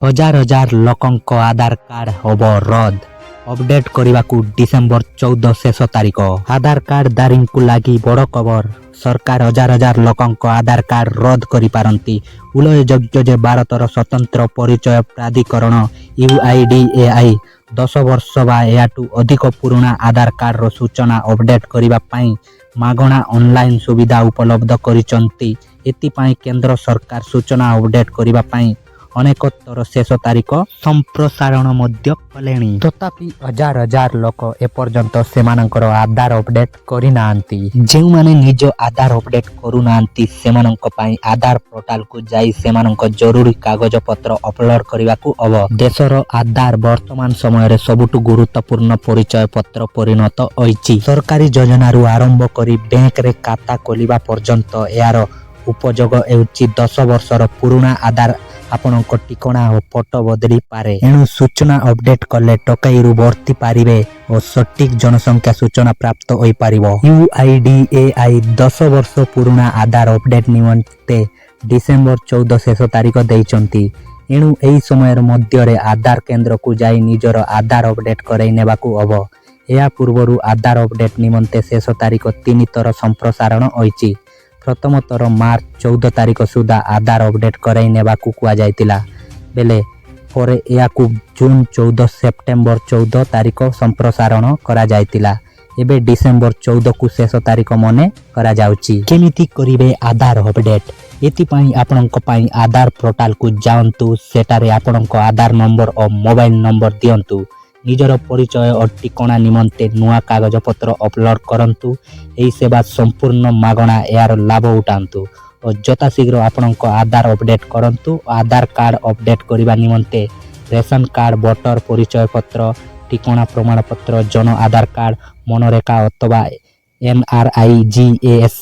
हजार हजार लोकंक आधार card hub रद्द अपडेट करने डिसेम्बर 14 शेष तारीख। आधार कार्ड दारी लगी बड़ खबर। सरकार हजार हजार लोकंक आधार कार्ड रद्द करि पारंती। उल्लेखयोग्य जे भारतर स्वतंत्र परिचय प्राधिकरण UIDAI 10 वर्ष बा याटू अधिक पुराना आधार कार्ड रो सूचना अपडेट करने मागणा ऑनलाइन सुविधा उपलब्ध करिसंती। एथिपाई केंद्र सरकार सूचना अपडेट करने अनेक थर शेष तारीख संप्रसारण मध्य कलेनी। तथापि हजार हजार लोक एपर्यंत सेमानंकर आधार अपडेट करिनांती। जेउ माने निज आधार अपडेट करूनांती सेमानंक पई आधार पोर्टल को जाई सेमानंक जरूरी कागज पत्र अपलोड करबाकू अब। देशर आधार वर्तमान समय रे सबुटु गुरुत्वपूर्ण परिचय पत्र परिणत होईची। सरकारी योजना रु आरंभ करी बैंक रे खाता खोलिबा पर्यंत यार उपयोग हेउची 10 वर्षर पुराना आधार आपणक ठिकना और फोटो बदली पारे। एणु सूचना अपडेट कले टकाई वर्ती पारिबे और सटीक जनसंख्या सूचना प्राप्त होई पारिबो। UIDAI 10 वर्ष पुराना आधार अपडेट निमंते डिसेम्बर 14 शेष तारीख दैचंती। एणु एही समय मध्य रे आधार केंद्र को जाई निजर आधार अपडेट कराई नेबाकू हबो। या पूर्वरु आधार अपडेट निमंते शेष तारीख 3 थर संप्रसारण होईची। प्रथम थर मार्च 14 तारीख सुधा आधार अपडेट कराई नेबाकू कुआ जायतिला बेले परे याकू जून 14 सेप्टेम्बर 14 तारीख संप्रसारण करा जायतिला। एबे डिसेम्बर 14 को शेष तारीख मने करा जाउची। केमिति करिवे आधार अपडेट एथिपाई आपणक पई आधार पोर्टल को जांतु। सेटारे आपणक आधार नंबर और मोबाइल नंबर दियंतु। निजर परिचय और ठिकना निमंते नुआ कागज पत्र अपलोड करंतु। एही सेवा संपूर्ण मागणा यार लाभ उठांतु और यथाशीघ्र आपणक आधार अपडेट करंतु। आधार कार्ड अपडेट करबा निमंते रेशन कार्ड वोटर परिचय पत्र ठिकना प्रमाण पत्र जन आधार कार्ड मनरेगा अथवा NRIGS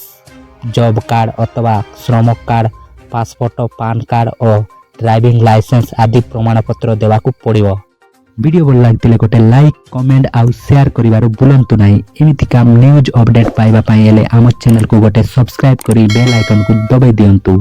जॉब कार्ड अथवा श्रम कार्ड पासपोर्ट पान कार्ड और ड्राइविंग लाइसेंस आदि प्रमाण पत्र देवाकू पड़िबो। वीडियो भल लागतिले गोटे लाइक कमेंट आउ शेयर करिवारु भूलंतु नाही। एमिति काम न्यूज अपडेट पाइबा पई एले आम चैनल को गोटे सब्सक्राइब करी बेल आइकन को दबाई दियंतु।